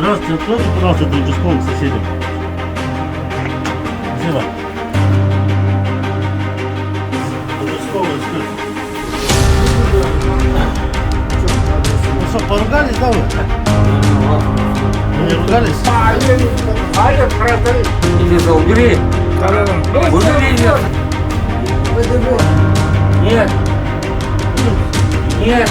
Здравствуйте, откройте, пожалуйста, для участковых соседям. Спасибо. Участковый открыт. Ну что, поругались, да вы? Вы не ругались? Иди за убери. Убери, нет. Нет. Нет.